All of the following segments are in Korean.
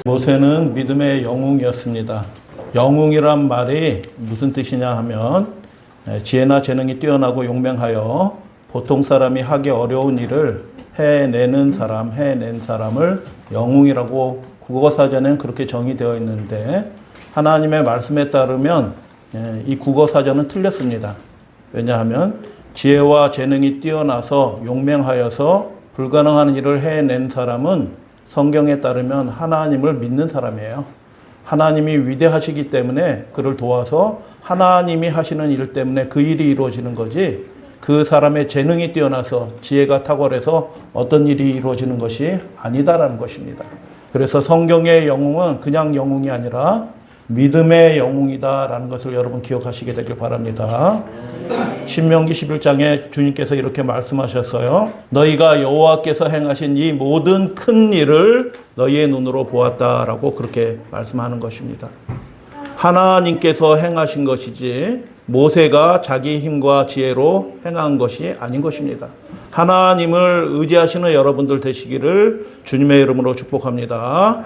모세는 믿음의 영웅이었습니다. 영웅이란 말이 무슨 뜻이냐 하면 지혜나 재능이 뛰어나고 용맹하여 보통 사람이 하기 어려운 일을 해낸 사람을 영웅이라고 국어사전에는 그렇게 정의되어 있는데 하나님의 말씀에 따르면 이 국어사전은 틀렸습니다. 왜냐하면 지혜와 재능이 뛰어나서 용맹하여서 불가능한 일을 해낸 사람은 성경에 따르면 하나님을 믿는 사람이에요. 하나님이 위대하시기 때문에 그를 도와서 하나님이 하시는 일 때문에 그 일이 이루어지는 거지, 그 사람의 재능이 뛰어나서 지혜가 탁월해서 어떤 일이 이루어지는 것이 아니다라는 것입니다. 그래서 성경의 영웅은 그냥 영웅이 아니라 믿음의 영웅이다라는 것을 여러분 기억하시게 되길 바랍니다. 신명기 11장에 주님께서 이렇게 말씀하셨어요. 너희가 여호와께서 행하신 이 모든 큰 일을 너희의 눈으로 보았다라고 그렇게 말씀하는 것입니다. 하나님께서 행하신 것이지 모세가 자기 힘과 지혜로 행한 것이 아닌 것입니다. 하나님을 의지하시는 여러분들 되시기를 주님의 이름으로 축복합니다.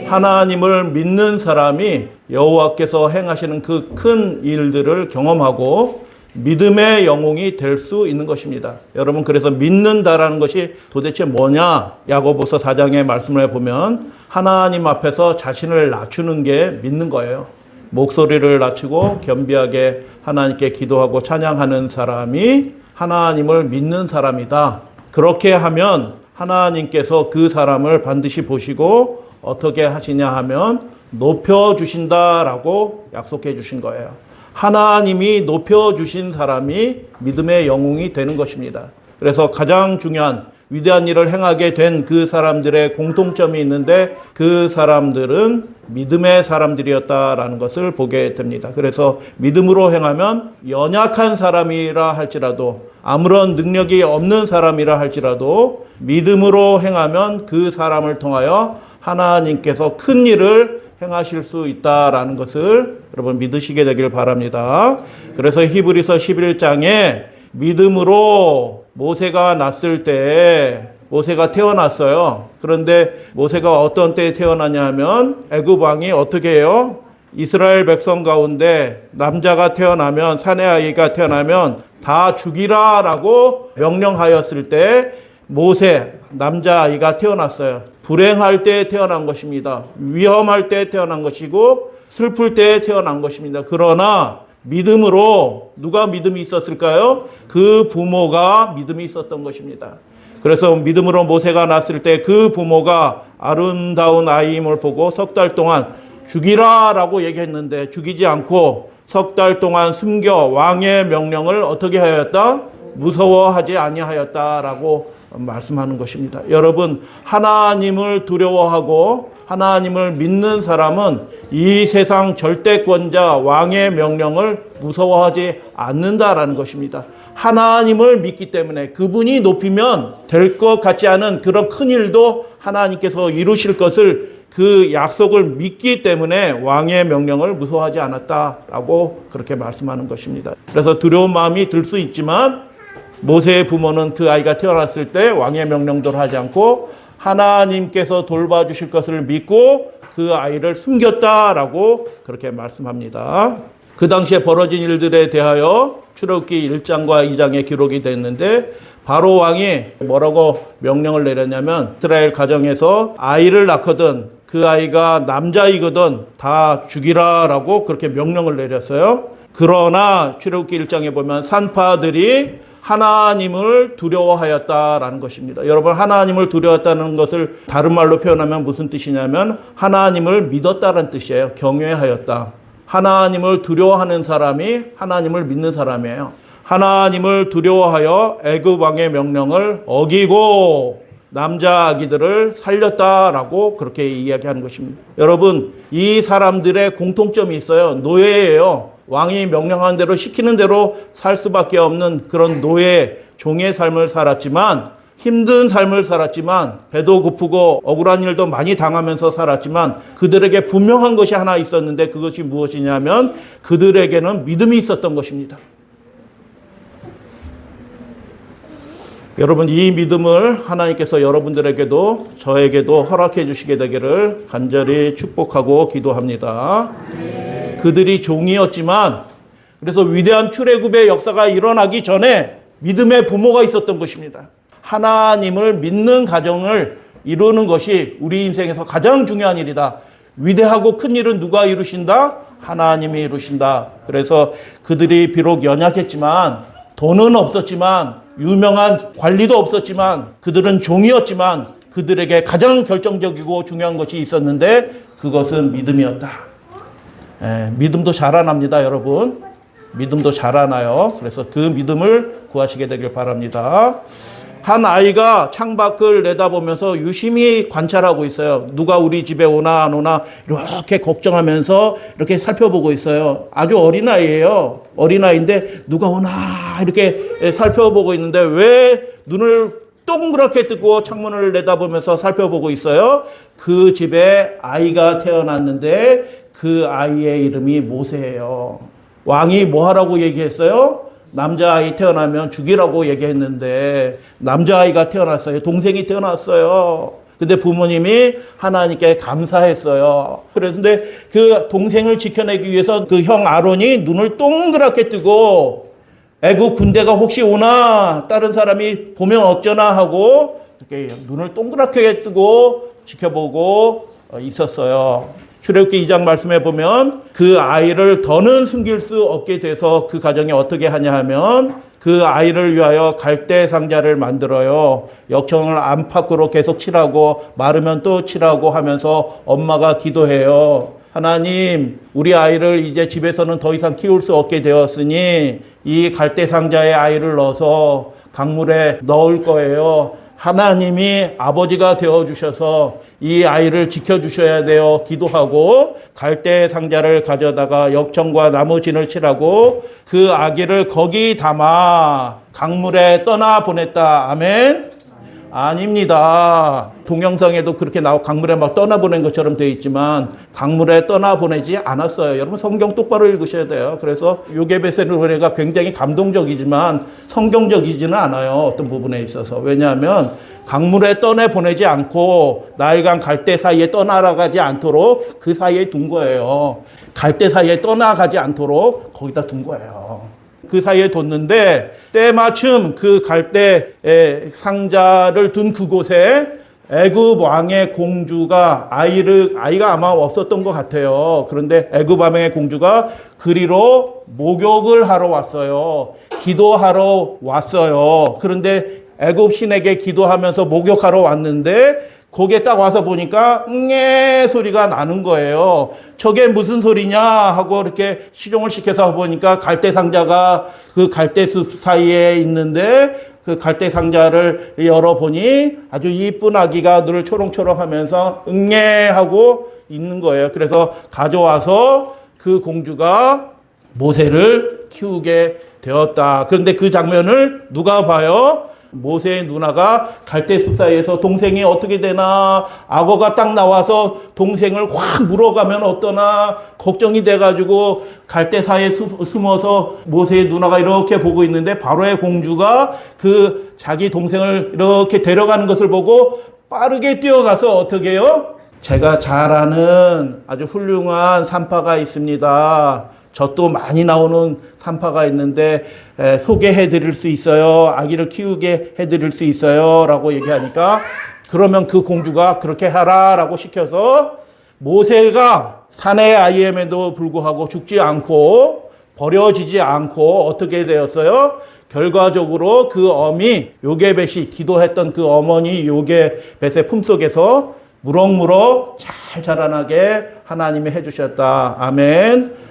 하나님을 믿는 사람이 여호와께서 행하시는 그 큰 일들을 경험하고 믿음의 영웅이 될 수 있는 것입니다. 여러분, 그래서 믿는다라는 것이 도대체 뭐냐? 야고보서 4장의 말씀을 보면 하나님 앞에서 자신을 낮추는 게 믿는 거예요. 목소리를 낮추고 겸비하게 하나님께 기도하고 찬양하는 사람이 하나님을 믿는 사람이다. 그렇게 하면 하나님께서 그 사람을 반드시 보시고 어떻게 하시냐 하면 높여주신다라고 약속해 주신 거예요. 하나님이 높여주신 사람이 믿음의 영웅이 되는 것입니다. 그래서 가장 중요한 위대한 일을 행하게 된 그 사람들의 공통점이 있는데 그 사람들은 믿음의 사람들이었다라는 것을 보게 됩니다. 그래서 믿음으로 행하면 연약한 사람이라 할지라도 아무런 능력이 없는 사람이라 할지라도 믿음으로 행하면 그 사람을 통하여 하나님께서 큰 일을 행하실 수 있다라는 것을 여러분 믿으시게 되길 바랍니다. 그래서 히브리서 11장에 믿음으로 모세가 났을 때 모세가 태어났어요. 그런데 모세가 어떤 때에 태어나냐 하면 애굽 왕이 어떻게 해요? 이스라엘 백성 가운데 남자가 태어나면, 사내 아이가 태어나면 다 죽이라라고 명령하였을 때 모세 남자아이가 태어났어요. 불행할 때 태어난 것입니다. 위험할 때 태어난 것이고 슬플 때 태어난 것입니다. 그러나 믿음으로, 누가 믿음이 있었을까요? 그 부모가 믿음이 있었던 것입니다. 그래서 믿음으로 모세가 낳았을 때 그 부모가 아름다운 아이임을 보고 석 달 동안 죽이라라고 얘기했는데 죽이지 않고 석 달 동안 숨겨 왕의 명령을 어떻게 하였다? 무서워하지 아니하였다라고 말씀하는 것입니다. 여러분, 하나님을 두려워하고 하나님을 믿는 사람은 이 세상 절대권자 왕의 명령을 무서워하지 않는다라는 것입니다. 하나님을 믿기 때문에 그분이 높이면 될 것 같지 않은 그런 큰 일도 하나님께서 이루실 것을, 그 약속을 믿기 때문에 왕의 명령을 무서워하지 않았다라고 그렇게 말씀하는 것입니다. 그래서 두려운 마음이 들 수 있지만 모세의 부모는 그 아이가 태어났을 때 왕의 명령대로 하지 않고 하나님께서 돌봐주실 것을 믿고 그 아이를 숨겼다라고 그렇게 말씀합니다. 그 당시에 벌어진 일들에 대하여 출애굽기 1장과 2장에 기록이 됐는데 바로 왕이 뭐라고 명령을 내렸냐면 이스라엘 가정에서 아이를 낳거든 그 아이가 남자이거든 다 죽이라라고 그렇게 명령을 내렸어요. 그러나 출애굽기 1장에 보면 산파들이 하나님을 두려워하였다라는 것입니다. 여러분, 하나님을 두려웠다는 것을 다른 말로 표현하면 무슨 뜻이냐면 하나님을 믿었다는 뜻이에요. 경외하였다. 하나님을 두려워하는 사람이 하나님을 믿는 사람이에요. 하나님을 두려워하여 애굽 왕의 명령을 어기고 남자 아기들을 살렸다라고 그렇게 이야기하는 것입니다. 여러분, 이 사람들의 공통점이 있어요. 노예예요. 왕이 명령한 대로 시키는 대로 살 수밖에 없는 그런 노예, 종의 삶을 살았지만, 힘든 삶을 살았지만, 배도 고프고 억울한 일도 많이 당하면서 살았지만 그들에게 분명한 것이 하나 있었는데 그것이 무엇이냐면 그들에게는 믿음이 있었던 것입니다. 여러분, 이 믿음을 하나님께서 여러분들에게도 저에게도 허락해 주시게 되기를 간절히 축복하고 기도합니다. 그들이 종이었지만, 그래서 위대한 출애굽의 역사가 일어나기 전에 믿음의 부모가 있었던 것입니다. 하나님을 믿는 가정을 이루는 것이 우리 인생에서 가장 중요한 일이다. 위대하고 큰 일은 누가 이루신다? 하나님이 이루신다. 그래서 그들이 비록 연약했지만, 돈은 없었지만, 유명한 관리도 없었지만, 그들은 종이었지만 그들에게 가장 결정적이고 중요한 것이 있었는데 그것은 믿음이었다. 믿음도 자라납니다, 여러분. 믿음도 자라나요. 그래서 그 믿음을 구하시게 되길 바랍니다. 한 아이가 창밖을 내다보면서 유심히 관찰하고 있어요. 누가 우리 집에 오나 안 오나 이렇게 걱정하면서 이렇게 살펴보고 있어요. 아주 어린아이예요. 어린아이인데 누가 오나 이렇게 살펴보고 있는데 왜 눈을 동그랗게 뜨고 창문을 내다보면서 살펴보고 있어요? 그 집에 아이가 태어났는데 그 아이의 이름이 모세예요. 왕이 뭐 하라고 얘기했어요? 남자아이 태어나면 죽이라고 얘기했는데 남자아이가 태어났어요. 동생이 태어났어요. 근데 부모님이 하나님께 감사했어요. 그런데 그 동생을 지켜내기 위해서 그 형 아론이 눈을 동그랗게 뜨고 애국 군대가 혹시 오나 다른 사람이 보면 어쩌나 하고 이렇게 눈을 동그랗게 뜨고 지켜보고 있었어요. 출애굽기 2장 말씀해 보면 그 아이를 더는 숨길 수 없게 돼서 그 가정이 어떻게 하냐 하면 그 아이를 위하여 갈대 상자를 만들어요. 역청을 안팎으로 계속 칠하고 마르면 또 칠하고 하면서 엄마가 기도해요. 하나님, 우리 아이를 이제 집에서는 더 이상 키울 수 없게 되었으니 이 갈대 상자에 아이를 넣어서 강물에 넣을 거예요. 하나님이 아버지가 되어주셔서 이 아이를 지켜주셔야 돼요. 기도하고 갈대 상자를 가져다가 역청과 나무진을 칠하고 그 아기를 거기 담아 강물에 떠나 보냈다. 아멘? 아닙니다. 동영상에도 그렇게 나오고 강물에 막 떠나보낸 것처럼 되어 있지만 강물에 떠나보내지 않았어요. 여러분 성경 똑바로 읽으셔야 돼요. 그래서 요게벳의 노래가 굉장히 감동적이지만 성경적이지는 않아요. 어떤 부분에 있어서. 왜냐하면 강물에 떠내보내지 않고 나일강 갈대 사이에 떠나가지 않도록 그 사이에 둔 거예요. 갈대 사이에 떠나가지 않도록 거기다 둔 거예요. 그 사이에 뒀는데 때마침 그 갈대 상자를 둔 그곳에 애굽 왕의 공주가 아이가 아마 없었던 것 같아요. 그런데 애굽 왕의 공주가 그리로 목욕을 하러 왔어요. 기도하러 왔어요. 그런데 애굽 신에게 기도하면서 목욕하러 왔는데 거기에 딱 와서 보니까 응애 소리가 나는 거예요. 저게 무슨 소리냐 하고 이렇게 시종을 시켜서 보니까 갈대 상자가 그 갈대숲 사이에 있는데 그 갈대 상자를 열어보니 아주 이쁜 아기가 눈을 초롱초롱 하면서 응애 하고 있는 거예요. 그래서 가져와서 그 공주가 모세를 키우게 되었다. 그런데 그 장면을 누가 봐요? 모세의 누나가 갈대숲 사이에서 동생이 어떻게 되나, 악어가 딱 나와서 동생을 확 물어가면 어떠나 걱정이 돼가지고 갈대 사이에 숨어서 모세의 누나가 이렇게 보고 있는데 바로의 공주가 그 자기 동생을 이렇게 데려가는 것을 보고 빠르게 뛰어가서 어떻게 해요? 제가 잘 아는 아주 훌륭한 산파가 있습니다. 젖도 많이 나오는 산파가 있는데 소개해 드릴 수 있어요. 아기를 키우게 해 드릴 수 있어요. 라고 얘기하니까 그러면 그 공주가 그렇게 하라 라고 시켜서 모세가 사내의 아이임에도 불구하고 죽지 않고 버려지지 않고 어떻게 되었어요? 결과적으로 그 어미 요게벳이 기도했던 그 어머니 요게벳의 품속에서 무럭무럭 잘 자라나게 하나님이 해주셨다. 아멘.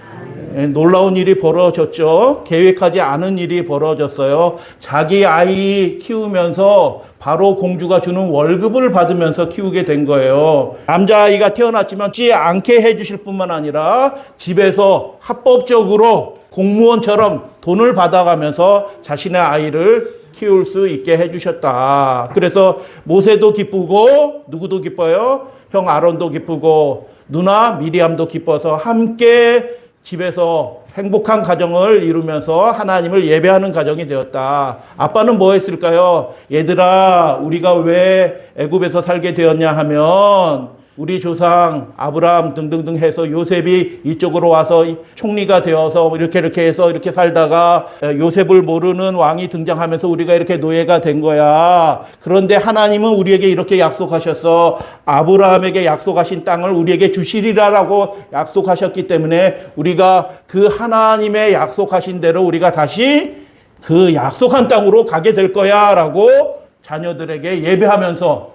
놀라운 일이 벌어졌죠. 계획하지 않은 일이 벌어졌어요. 자기 아이 키우면서 바로 공주가 주는 월급을 받으면서 키우게 된 거예요. 남자아이가 태어났지만 지 않게 해주실 뿐만 아니라 집에서 합법적으로 공무원처럼 돈을 받아가면서 자신의 아이를 키울 수 있게 해주셨다. 그래서 모세도 기쁘고 누구도 기뻐요? 형 아론도 기쁘고 누나 미리암도 기뻐서 함께 집에서 행복한 가정을 이루면서 하나님을 예배하는 가정이 되었다. 아빠는 뭐 했을까요? 얘들아, 우리가 왜 애굽에서 살게 되었냐 하면 우리 조상 아브라함 등등등 해서 요셉이 이쪽으로 와서 총리가 되어서 이렇게 해서 이렇게 살다가 요셉을 모르는 왕이 등장하면서 우리가 이렇게 노예가 된 거야. 그런데 하나님은 우리에게 이렇게 약속하셨어. 아브라함에게 약속하신 땅을 우리에게 주시리라라고 약속하셨기 때문에 우리가 그 하나님의 약속하신 대로 우리가 다시 그 약속한 땅으로 가게 될 거야 라고 자녀들에게 예배하면서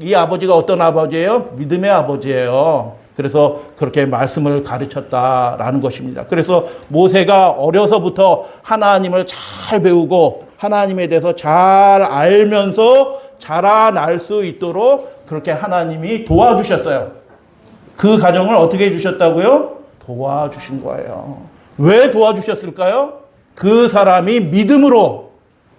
이 아버지가 어떤 아버지예요? 믿음의 아버지예요. 그래서 그렇게 말씀을 가르쳤다라는 것입니다. 그래서 모세가 어려서부터 하나님을 잘 배우고 하나님에 대해서 잘 알면서 자라날 수 있도록 그렇게 하나님이 도와주셨어요. 그 가정을 어떻게 해주셨다고요? 도와주신 거예요. 왜 도와주셨을까요? 그 사람이 믿음으로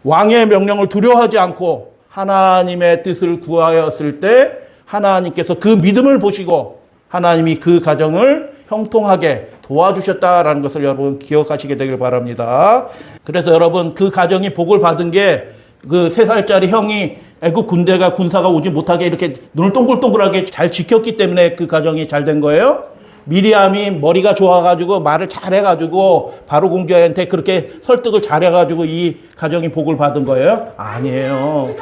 왕의 명령을 두려워하지 않고 하나님의 뜻을 구하였을 때 하나님께서 그 믿음을 보시고 하나님이 그 가정을 형통하게 도와주셨다라는 것을 여러분 기억하시게 되길 바랍니다. 그래서 여러분 그 가정이 복을 받은 게 그 3살짜리 형이 애국 군사가 오지 못하게 이렇게 눈을 동글동글하게 잘 지켰기 때문에 그 가정이 잘 된 거예요. 미리암이 머리가 좋아가지고 말을 잘해가지고 바로 공주한테 그렇게 설득을 잘해가지고 이 가정이 복을 받은 거예요? 아니에요.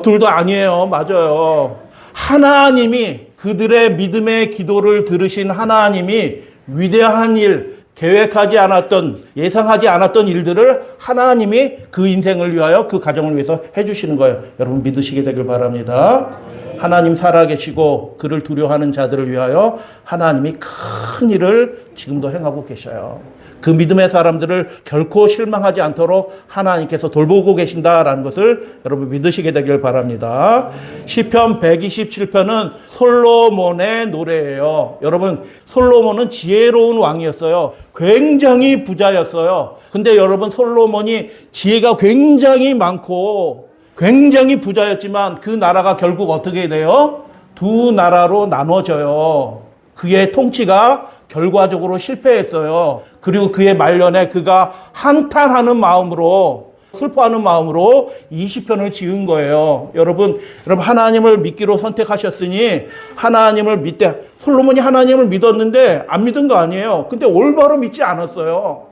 둘도 아니에요. 맞아요. 하나님이 그들의 믿음의 기도를 들으신 하나님이 위대한 일, 계획하지 않았던, 예상하지 않았던 일들을 하나님이 그 인생을 위하여 그 가정을 위해서 해주시는 거예요. 여러분 믿으시게 되길 바랍니다. 하나님 살아계시고 그를 두려워하는 자들을 위하여 하나님이 큰 일을 지금도 행하고 계셔요. 그 믿음의 사람들을 결코 실망하지 않도록 하나님께서 돌보고 계신다라는 것을 여러분 믿으시게 되길 바랍니다. 시편 127편은 솔로몬의 노래예요. 여러분 솔로몬은 지혜로운 왕이었어요. 굉장히 부자였어요. 근데 여러분 솔로몬이 지혜가 굉장히 많고 굉장히 부자였지만 그 나라가 결국 어떻게 돼요? 2 나라로 나눠져요. 그의 통치가 결과적으로 실패했어요. 그리고 그의 말년에 그가 한탄하는 마음으로 슬퍼하는 마음으로 20편을 지은 거예요. 여러분 하나님을 믿기로 선택하셨으니 하나님을 믿되 솔로몬이 하나님을 믿었는데 안 믿은 거 아니에요. 근데 올바로 믿지 않았어요.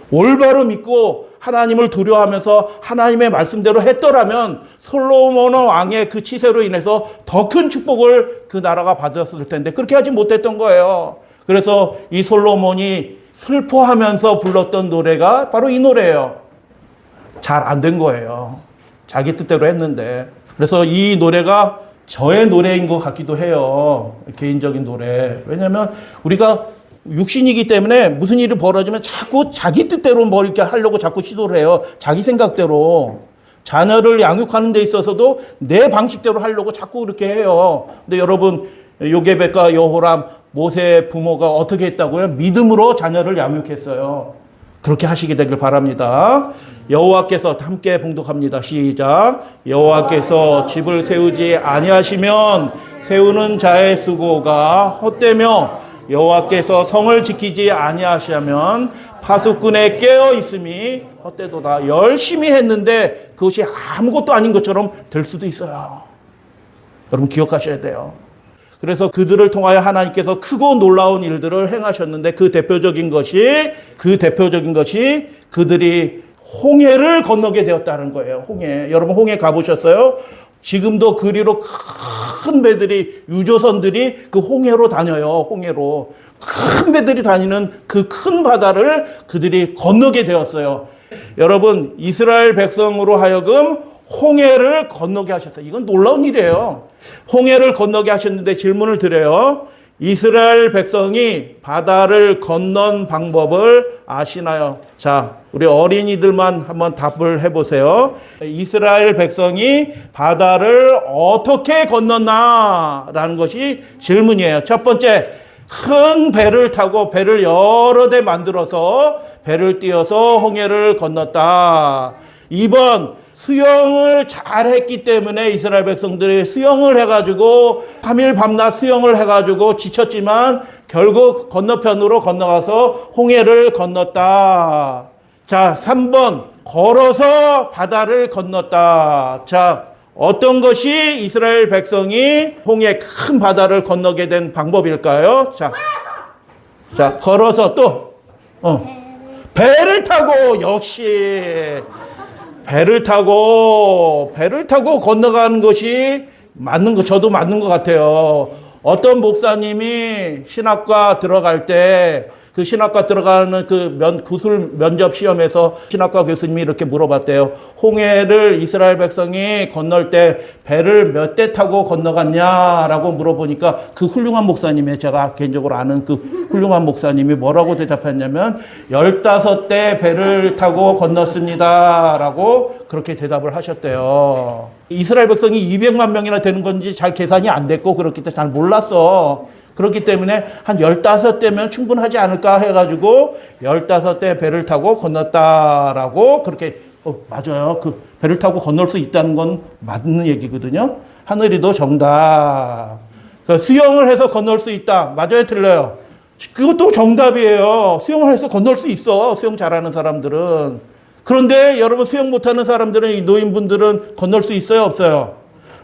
올바로 믿고 하나님을 두려워하면서 하나님의 말씀대로 했더라면 솔로몬 왕의 그 치세로 인해서 더 큰 축복을 그 나라가 받았을 텐데 그렇게 하지 못했던 거예요. 그래서 이 솔로몬이 슬퍼하면서 불렀던 노래가 바로 이 노래예요. 잘 안 된 거예요. 자기 뜻대로 했는데. 그래서 이 노래가 저의 노래인 것 같기도 해요. 개인적인 노래. 왜냐하면 우리가 육신이기 때문에 무슨 일이 벌어지면 자꾸 자기 뜻대로 뭐 이렇게 하려고 자꾸 시도를 해요. 자기 생각대로. 자녀를 양육하는 데 있어서도 내 방식대로 하려고 자꾸 그렇게 해요. 근데 여러분 요게벳과 여호람 모세의 부모가 어떻게 했다고요? 믿음으로 자녀를 양육했어요. 그렇게 하시게 되길 바랍니다. 여호와께서 함께 봉독합니다. 시작. 여호와께서 집을 세우지 아니하시면 세우는 자의 수고가 헛되며 여호와께서 성을 지키지 아니하시면 파수꾼에 깨어 있음이 헛되도다. 열심히 했는데 그것이 아무것도 아닌 것처럼 될 수도 있어요. 여러분 기억하셔야 돼요. 그래서 그들을 통하여 하나님께서 크고 놀라운 일들을 행하셨는데 그 대표적인 것이 그들이 홍해를 건너게 되었다는 거예요. 홍해. 여러분 홍해 가보셨어요? 지금도 그리로 큰 배들이 유조선들이 그 홍해로 다녀요. 홍해로. 큰 배들이 다니는 그 큰 바다를 그들이 건너게 되었어요. 여러분 이스라엘 백성으로 하여금 홍해를 건너게 하셨어요. 이건 놀라운 일이에요. 홍해를 건너게 하셨는데 질문을 드려요. 이스라엘 백성이 바다를 건넌 방법을 아시나요? 자, 우리 어린이들만 한번 답을 해보세요. 이스라엘 백성이 바다를 어떻게 건넜나? 라는 것이 질문이에요. 첫 번째, 큰 배를 타고 배를 여러 대 만들어서 배를 띄어서 홍해를 건넜다. 2번, 수영을 잘했기 때문에 이스라엘 백성들이 수영을 해가지고 3일 밤낮 수영을 해가지고 지쳤지만 결국 건너편으로 건너가서 홍해를 건넜다. 자, 3번 걸어서 바다를 건넜다. 자, 어떤 것이 이스라엘 백성이 홍해 큰 바다를 건너게 된 방법일까요? 자, 걸어서 또 배를 타고, 역시 배를 타고 건너가는 것이 맞는 거, 저도 맞는 것 같아요. 어떤 목사님이 신학과 들어갈 때 그 신학과 들어가는 구술 면접 시험에서 신학과 교수님이 이렇게 물어봤대요. 홍해를 이스라엘 백성이 건널 때 배를 몇 대 타고 건너갔냐라고 물어보니까 그 훌륭한 목사님의, 제가 개인적으로 아는 그 훌륭한 목사님이 뭐라고 대답했냐면 15대 배를 타고 건넜습니다 라고 그렇게 대답을 하셨대요. 이스라엘 백성이 200만 명이나 되는 건지 잘 계산이 안 됐고 그렇기 때문에 잘 몰랐어. 그렇기 때문에 한 15대면 충분하지 않을까 해가지고 15대 배를 타고 건넜다라고 그렇게, 맞아요. 그 배를 타고 건널 수 있다는 건 맞는 얘기거든요. 하늘이도 정답. 수영을 해서 건널 수 있다. 맞아요, 틀려요? 그것도 정답이에요. 수영을 해서 건널 수 있어. 수영 잘하는 사람들은. 그런데 여러분, 수영 못하는 사람들은, 이 노인분들은 건널 수 있어요, 없어요?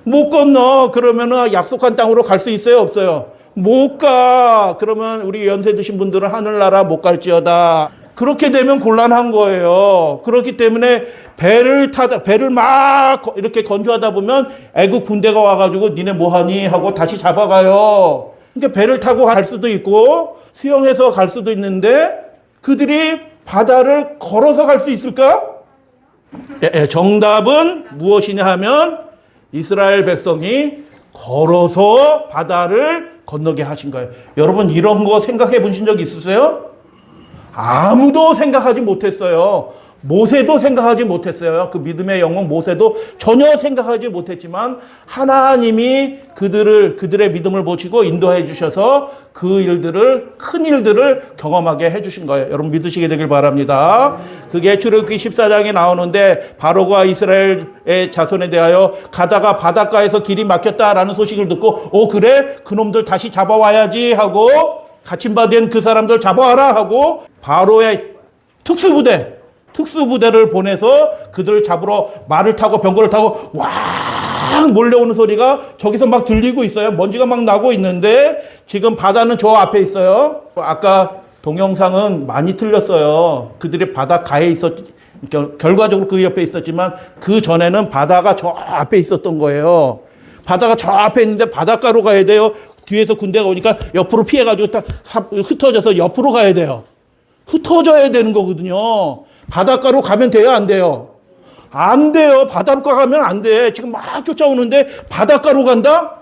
못 건너. 그러면은 약속한 땅으로 갈 수 있어요, 없어요? 못 가. 그러면 우리 연세 드신 분들은 하늘나라 못 갈지어다. 그렇게 되면 곤란한 거예요. 그렇기 때문에 배를 막 이렇게 건조하다 보면 애국 군대가 와가지고 니네 뭐하니 하고 다시 잡아가요. 그러니까 배를 타고 갈 수도 있고 수영해서 갈 수도 있는데 그들이 바다를 걸어서 갈 수 있을까? 정답은 무엇이냐 하면 이스라엘 백성이 걸어서 바다를 건너게 하신 거예요. 여러분, 이런 거 생각해 보신 적 있으세요? 아무도 생각하지 못했어요. 모세도 생각하지 못했어요. 그 믿음의 영웅 모세도 전혀 생각하지 못했지만 하나님이 그들의 믿음을 보시고 인도해 주셔서 큰 일들을 경험하게 해 주신 거예요. 여러분, 믿으시게 되길 바랍니다. 그게 출애굽기 14장에 나오는데 바로가 이스라엘의 자손에 대하여 가다가 바닷가에서 길이 막혔다라는 소식을 듣고 그래? 그놈들 다시 잡아와야지 하고 갇힌바된 그 사람들 잡아와라 하고 바로의 특수부대를 보내서 그들을 잡으러 말을 타고 병거를 타고 왕 몰려오는 소리가 저기서 막 들리고 있어요. 먼지가 막 나고 있는데 지금 바다는 저 앞에 있어요. 아까 동영상은 많이 틀렸어요. 그들이 바닷가에 결과적으로 그 옆에 있었지만 그 전에는 바다가 저 앞에 있었던 거예요. 바다가 저 앞에 있는데 바닷가로 가야 돼요. 뒤에서 군대가 오니까 옆으로 피해가지고 딱 흩어져서 옆으로 가야 돼요. 흩어져야 되는 거거든요. 바닷가로 가면 돼요, 안 돼요? 안 돼요. 바닷가 가면 안 돼. 지금 막 쫓아오는데 바닷가로 간다?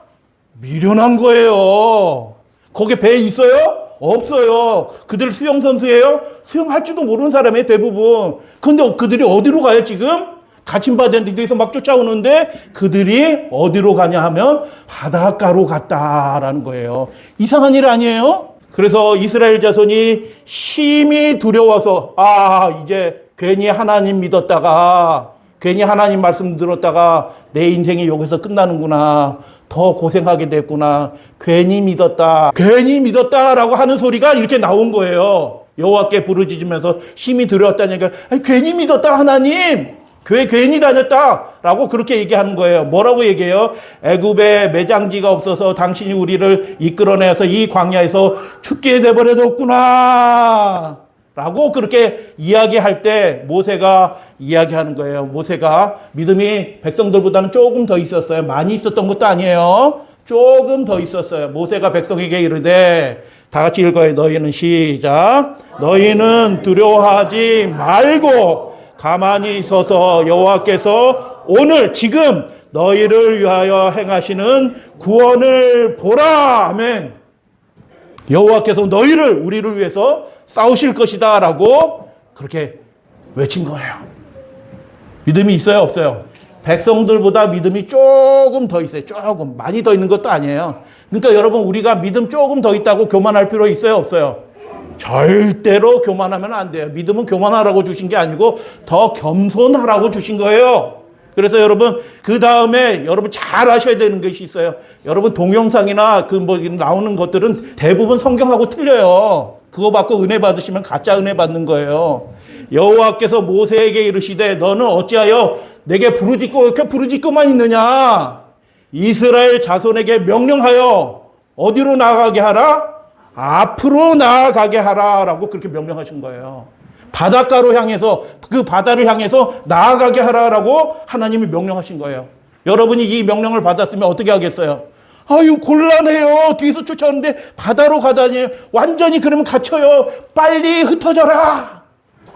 미련한 거예요. 거기 배 있어요? 없어요. 그들 수영선수예요? 수영할 줄도 모르는 사람이에요, 대부분. 근데 그들이 어디로 가요, 지금? 갇힌 바다인데 뒤에서 막 쫓아오는데 그들이 어디로 가냐 하면 바닷가로 갔다라는 거예요. 이상한 일 아니에요? 그래서 이스라엘 자손이 심히 두려워서 이제 괜히 하나님 믿었다가 괜히 하나님 말씀 들었다가 내 인생이 여기서 끝나는구나. 더 고생하게 됐구나. 괜히 믿었다라고 하는 소리가 이렇게 나온 거예요. 여호와께 부르짖으면서 심히 두려웠다는 얘기를 괜히 믿었다 하나님. 교회 괜히 다녔다라고 그렇게 얘기하는 거예요. 뭐라고 얘기해요? 애굽에 매장지가 없어서 당신이 우리를 이끌어내서 이 광야에서 죽게 돼버려졌구나 라고 그렇게 이야기할 때 모세가 이야기하는 거예요. 모세가 믿음이 백성들보다는 조금 더 있었어요. 많이 있었던 것도 아니에요. 조금 더 있었어요. 모세가 백성에게 이르되, 다 같이 읽어요. 너희는 시작. 너희는 두려워하지 말고 가만히 있어서 여호와께서 오늘 지금 너희를 위하여 행하시는 구원을 보라. 아멘. 여호와께서 우리를 위해서 싸우실 것이다 라고 그렇게 외친 거예요. 믿음이 있어요, 없어요? 백성들보다 믿음이 조금 더 있어요. 조금. 많이 더 있는 것도 아니에요. 그러니까 여러분, 우리가 믿음 조금 더 있다고 교만할 필요 있어요, 없어요? 절대로 교만하면 안 돼요. 믿음은 교만하라고 주신 게 아니고 더 겸손하라고 주신 거예요. 그래서 여러분 그 다음에 여러분 잘 아셔야 되는 것이 있어요. 여러분 동영상이나 그 뭐 나오는 것들은 대부분 성경하고 틀려요. 그거 받고 은혜 받으시면 가짜 은혜 받는 거예요. 여호와께서 모세에게 이르시되 너는 어찌하여 내게 부르짖고 이렇게 부르짖고만 있느냐. 이스라엘 자손에게 명령하여 어디로 나아가게 하라? 앞으로 나아가게 하라라고 그렇게 명령하신 거예요. 바닷가로 향해서 그 바다를 향해서 나아가게 하라라고 하나님이 명령하신 거예요. 여러분이 이 명령을 받았으면 어떻게 하겠어요? 아유 곤란해요. 뒤에서 쫓아오는데 바다로 가다니 완전히 그러면 갇혀요. 빨리 흩어져라.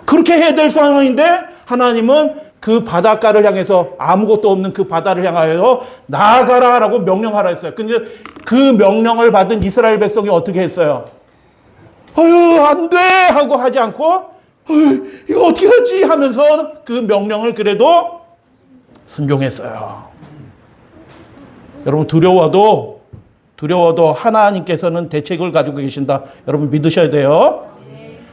그렇게 해야 될 상황인데 하나님은 그 바닷가를 향해서 아무것도 없는 그 바다를 향하여 나아가라라고 명령하라 했어요. 근데 그 명령을 받은 이스라엘 백성이 어떻게 했어요? 아유 안 돼 하고 하지 않고 이거 어떻게 하지 하면서 그 명령을 그래도 순종했어요. 여러분 두려워도 하나님께서는 대책을 가지고 계신다. 여러분 믿으셔야 돼요.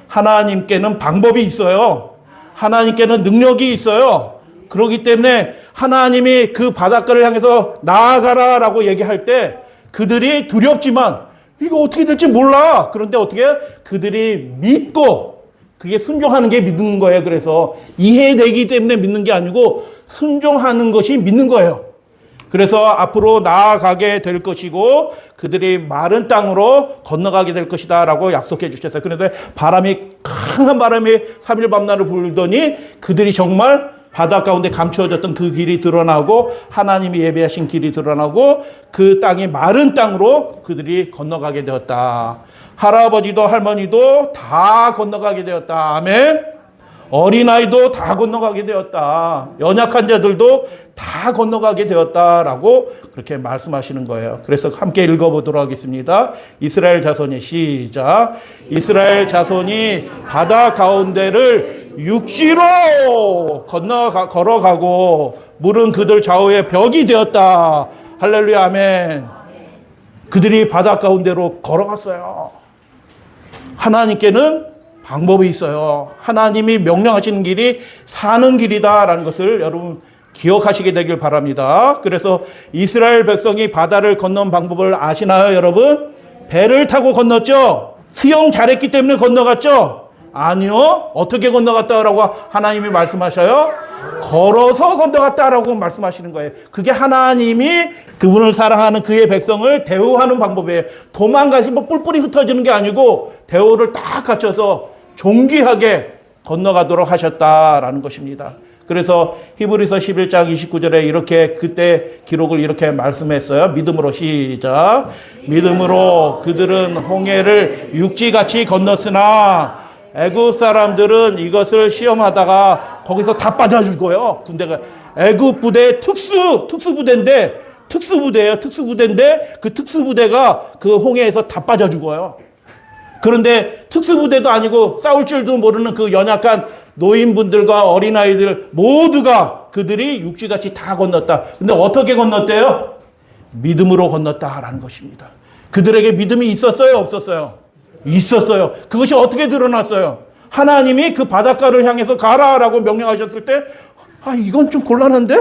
하나님께는 방법이 있어요. 하나님께는 능력이 있어요. 그렇기 때문에 하나님이 그 바닷가를 향해서 나아가라라고 얘기할 때 그들이 두렵지만 이거 어떻게 될지 몰라. 그런데 어떻게 그들이 믿고 그게 순종하는 게 믿는 거예요. 그래서 이해되기 때문에 믿는 게 아니고 순종하는 것이 믿는 거예요. 그래서 앞으로 나아가게 될 것이고 그들이 마른 땅으로 건너가게 될 것이다 라고 약속해 주셨어요. 그런데 강한 바람이 3일 밤낮을 불더니 그들이 정말 바다 가운데 감추어졌던 그 길이 드러나고 하나님이 예배하신 길이 드러나고 그 땅이 마른 땅으로 그들이 건너가게 되었다. 할아버지도 할머니도 다 건너가게 되었다. 아멘. 어린아이도 다 건너가게 되었다. 연약한 자들도 다 건너가게 되었다라고 그렇게 말씀하시는 거예요. 그래서 함께 읽어보도록 하겠습니다. 이스라엘 자손이 시작. 이스라엘 자손이 바다 가운데를 육지로 걸어가고 물은 그들 좌우에 벽이 되었다. 할렐루야 아멘. 그들이 바다 가운데로 걸어갔어요. 하나님께는 방법이 있어요. 하나님이 명령하시는 길이 사는 길이다라는 것을 여러분 기억하시게 되길 바랍니다. 그래서 이스라엘 백성이 바다를 건넌 방법을 아시나요, 여러분? 배를 타고 건넜죠? 수영 잘했기 때문에 건너갔죠? 아니요. 어떻게 건너갔다라고 하나님이 말씀하셔요? 걸어서 건너갔다라고 말씀하시는 거예요. 그게 하나님이 그분을 사랑하는 그의 백성을 대우하는 방법이에요. 도망가시면 뿔뿔이 흩어지는 게 아니고 대우를 딱 갖춰서 존귀하게 건너가도록 하셨다라는 것입니다. 그래서 히브리서 11장 29절에 이렇게 그때 기록을 이렇게 말씀했어요. 믿음으로 시작. 믿음으로 그들은 홍해를 육지같이 건넜으나 애굽 사람들은 이것을 시험하다가 거기서 다 빠져 죽어요. 군대가 애굽 부대의 특수부대인데 특수부대예요. 특수부대인데 그 특수부대가 그 홍해에서 다 빠져 죽어요. 그런데 특수부대도 아니고 싸울 줄도 모르는 그 연약한 노인분들과 어린아이들 모두가 그들이 육지같이 다 건넜다. 근데 어떻게 건넜대요? 믿음으로 건넜다라는 것입니다. 그들에게 믿음이 있었어요? 없었어요? 있었어요. 그것이 어떻게 드러났어요? 하나님이 그 바닷가를 향해서 가라라고 명령하셨을 때 이건 좀 곤란한데?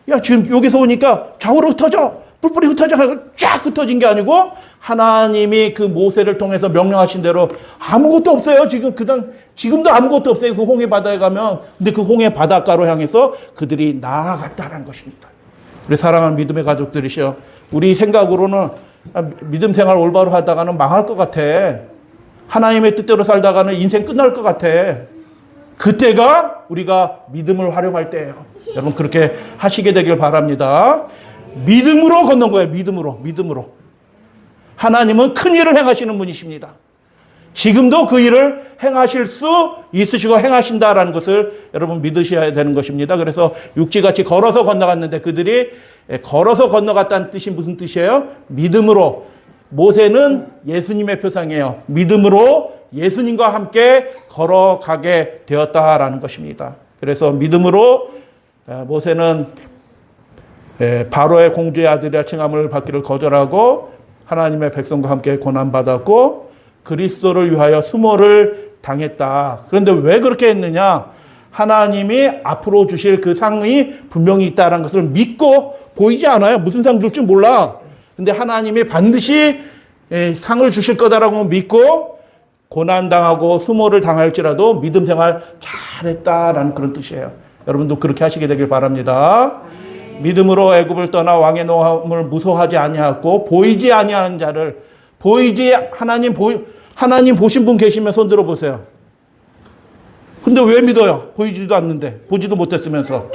야 지금 여기서 오니까 좌우로 흩어져. 뿔뿔이 흩어져 가지고 쫙 흩어진 게 아니고 하나님이 그 모세를 통해서 명령하신 대로 아무것도 없어요. 지금도 아무것도 없어요. 그 홍해 바다에 가면. 근데 그 홍해 바닷가로 향해서 그들이 나아갔다는 것입니다. 우리 사랑하는 믿음의 가족들이시여. 우리 생각으로는 믿음 생활 올바로 하다가는 망할 것 같아. 하나님의 뜻대로 살다가는 인생 끝날 것 같아. 그때가 우리가 믿음을 활용할 때예요. 여러분 그렇게 하시게 되길 바랍니다. 믿음으로 건넌 거예요. 믿음으로. 하나님은 큰 일을 행하시는 분이십니다. 지금도 그 일을 행하실 수 있으시고 행하신다라는 것을 여러분 믿으셔야 되는 것입니다. 그래서 육지같이 걸어서 건너갔는데 그들이 걸어서 건너갔다는 뜻이 무슨 뜻이에요? 믿음으로. 모세는 예수님의 표상이에요. 믿음으로 예수님과 함께 걸어가게 되었다라는 것입니다. 그래서 믿음으로 모세는 바로의 공주의 아들이라 칭함을 받기를 거절하고 하나님의 백성과 함께 고난받았고 그리스도를 위하여 수모를 당했다. 그런데 왜 그렇게 했느냐? 하나님이 앞으로 주실 그 상이 분명히 있다는 것을 믿고, 보이지 않아요. 무슨 상 줄지 몰라. 근데 하나님이 반드시 상을 주실 거다라고 믿고 고난당하고 수모를 당할지라도 믿음 생활 잘했다라는 그런 뜻이에요. 여러분도 그렇게 하시게 되길 바랍니다. 믿음으로 애굽을 떠나 왕의 노함을 무서워하지 아니하고 보이지 아니하는 자를, 하나님 보신 분 계시면 손 들어 보세요. 근데 왜 믿어요? 보이지도 않는데, 보지도 못했으면서.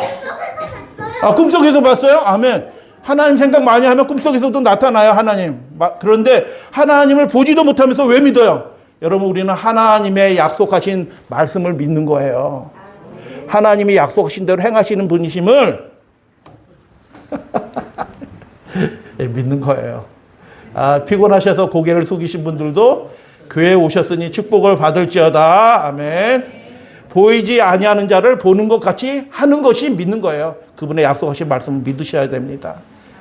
꿈속에서 봤어요? 아멘. 하나님 생각 많이 하면 꿈속에서도 나타나요, 하나님. 그런데 하나님을 보지도 못하면서 왜 믿어요? 여러분, 우리는 하나님의 약속하신 말씀을 믿는 거예요. 하나님이 약속하신 대로 행하시는 분이심을 믿는 거예요. 피곤하셔서 고개를 숙이신 분들도 교회에 오셨으니 축복을 받을지어다. 아멘. 보이지 아니하는 자를 보는 것 같이 하는 것이 믿는 거예요. 그분의 약속하신 말씀을 믿으셔야 됩니다.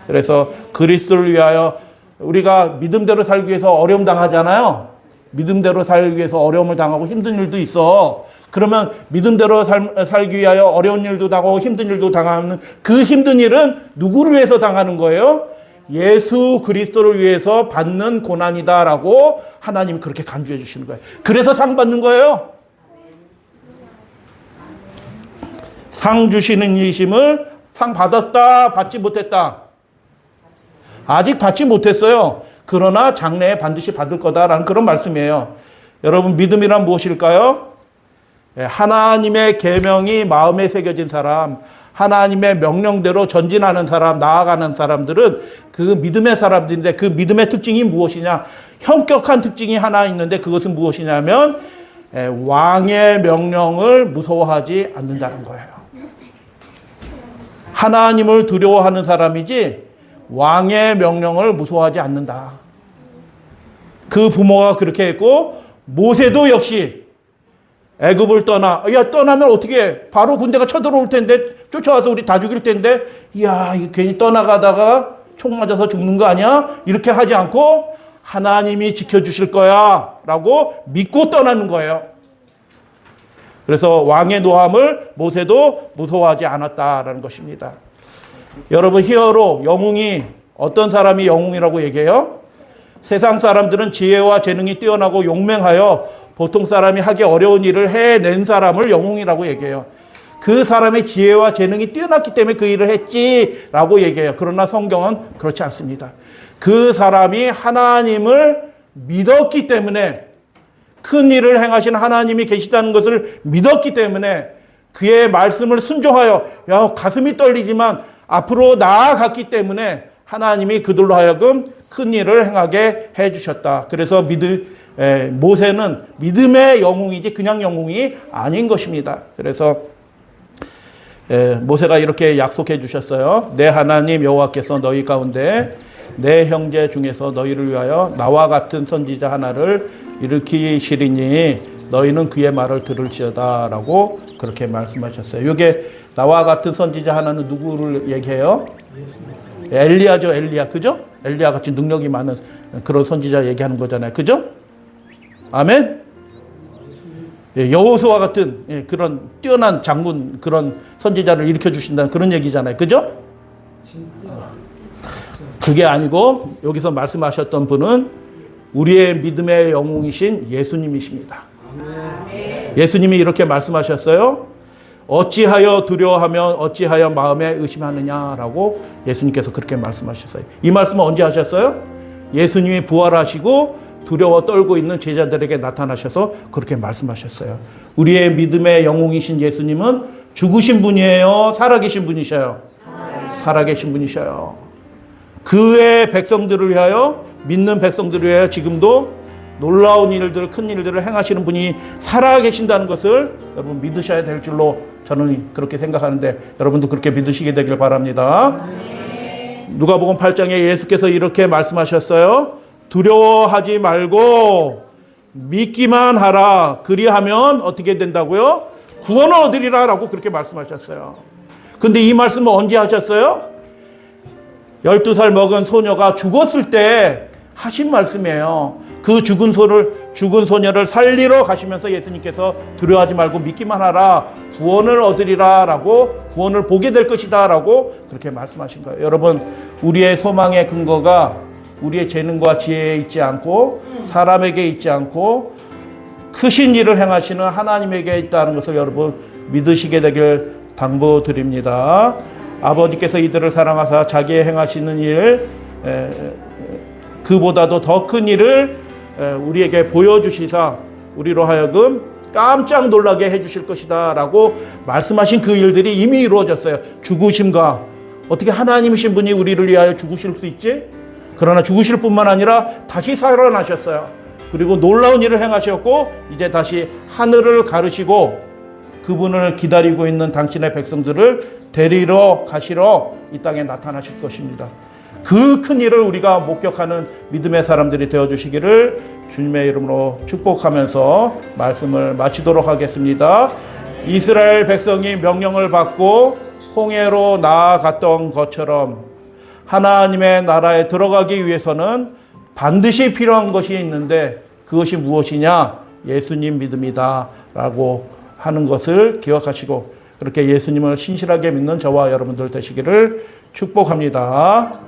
그래서 그리스도를 위하여, 우리가 믿음대로 살기 위해서 어려움 당하잖아요. 믿음대로 살기 위해서 어려움을 당하고 힘든 일도 있어. 그러면 믿음대로 살기 위하여 어려운 일도 당하고 힘든 일도 당하는 그 힘든 일은 누구를 위해서 당하는 거예요? 예수 그리스도를 위해서 받는 고난이다라고 하나님이 그렇게 간주해 주시는 거예요. 그래서 상 받는 거예요. 상 주시는 이심을, 상 받았다, 받지 못했다. 아직 받지 못했어요. 그러나 장래에 반드시 받을 거다라는 그런 말씀이에요. 여러분, 믿음이란 무엇일까요? 하나님의 계명이 마음에 새겨진 사람, 하나님의 명령대로 전진하는 사람, 나아가는 사람들은 그 믿음의 사람들인데, 그 믿음의 특징이 무엇이냐? 현격한 특징이 하나 있는데, 그것은 무엇이냐면 왕의 명령을 무서워하지 않는다는 거예요. 하나님을 두려워하는 사람이지 왕의 명령을 무서워하지 않는다. 그 부모가 그렇게 했고, 모세도 역시 애굽을 떠나면 어떻게 해? 바로 군대가 쳐들어올 텐데, 쫓아와서 우리 다 죽일 텐데, 이거 괜히 떠나가다가 총 맞아서 죽는 거 아니야? 이렇게 하지 않고 하나님이 지켜주실 거야 라고 믿고 떠나는 거예요. 그래서 왕의 노함을 모세도 무서워하지 않았다라는 것입니다. 여러분, 히어로, 영웅이, 어떤 사람이 영웅이라고 얘기해요? 세상 사람들은 지혜와 재능이 뛰어나고 용맹하여 보통 사람이 하기 어려운 일을 해낸 사람을 영웅이라고 얘기해요. 그 사람의 지혜와 재능이 뛰어났기 때문에 그 일을 했지라고 얘기해요. 그러나 성경은 그렇지 않습니다. 그 사람이 하나님을 믿었기 때문에, 큰 일을 행하신 하나님이 계시다는 것을 믿었기 때문에 그의 말씀을 순종하여, 가슴이 떨리지만 앞으로 나아갔기 때문에 하나님이 그들로 하여금 큰 일을 행하게 해주셨다. 그래서 모세는 믿음의 영웅이지 그냥 영웅이 아닌 것입니다. 그래서 모세가 이렇게 약속해 주셨어요. 내 하나님 여호와께서 너희 가운데 내 형제 중에서 너희를 위하여 나와 같은 선지자 하나를 일으키시리니 너희는 그의 말을 들을지어다 라고 그렇게 말씀하셨어요. 이게 나와 같은 선지자 하나는 누구를 얘기해요? 엘리야죠. 엘리야. 그죠? 엘리야 같이 능력이 많은 그런 선지자 얘기하는 거잖아요. 그죠? 아멘? 여호수아 같은 그런 뛰어난 장군, 그런 선지자를 일으켜주신다는 그런 얘기잖아요. 그죠? 그게 아니고 여기서 말씀하셨던 분은 우리의 믿음의 영웅이신 예수님이십니다. 예수님이 이렇게 말씀하셨어요. 어찌하여 두려워하면 어찌하여 마음에 의심하느냐라고 예수님께서 그렇게 말씀하셨어요. 이 말씀은 언제 하셨어요? 예수님이 부활하시고 두려워 떨고 있는 제자들에게 나타나셔서 그렇게 말씀하셨어요. 우리의 믿음의 영웅이신 예수님은 죽으신 분이에요? 살아계신 분이셔요? 살아계신 분이셔요. 그의 백성들을 위하여, 믿는 백성들을 위하여 지금도 놀라운 일들, 큰 일들을 행하시는 분이 살아계신다는 것을 여러분 믿으셔야 될 줄로 저는 그렇게 생각하는데, 여러분도 그렇게 믿으시게 되길 바랍니다. 누가복음 8장에 예수께서 이렇게 말씀하셨어요. 두려워하지 말고 믿기만 하라. 그리하면 어떻게 된다고요? 구원을 얻으리라 라고 그렇게 말씀하셨어요. 근데 이 말씀은 언제 하셨어요? 12살 먹은 소녀가 죽었을 때 하신 말씀이에요. 그 죽은 소녀를 살리러 가시면서 예수님께서 두려워하지 말고 믿기만 하라, 구원을 얻으리라 라고, 구원을 보게 될 것이다 라고 그렇게 말씀하신 거예요. 여러분, 우리의 소망의 근거가 우리의 재능과 지혜에 있지 않고 사람에게 있지 않고 크신 일을 행하시는 하나님에게 있다는 것을 여러분 믿으시게 되길 당부드립니다. 아버지께서 이들을 사랑하사 자기의 행하시는 일, 그보다도 더 큰 일을 우리에게 보여주시사 우리로 하여금 깜짝 놀라게 해주실 것이다 라고 말씀하신 그 일들이 이미 이루어졌어요. 죽으심과, 어떻게 하나님이신 분이 우리를 위하여 죽으실 수 있지? 그러나 죽으실 뿐만 아니라 다시 살아나셨어요. 그리고 놀라운 일을 행하셨고 이제 다시 하늘을 가르시고 그분을 기다리고 있는 당신의 백성들을 데리러 가시러 이 땅에 나타나실 것입니다. 그 큰 일을 우리가 목격하는 믿음의 사람들이 되어주시기를 주님의 이름으로 축복하면서 말씀을 마치도록 하겠습니다. 이스라엘 백성이 명령을 받고 홍해로 나아갔던 것처럼 하나님의 나라에 들어가기 위해서는 반드시 필요한 것이 있는데 그것이 무엇이냐? 예수님 믿음이다 라고 하는 것을 기억하시고 그렇게 예수님을 신실하게 믿는 저와 여러분들 되시기를 축복합니다.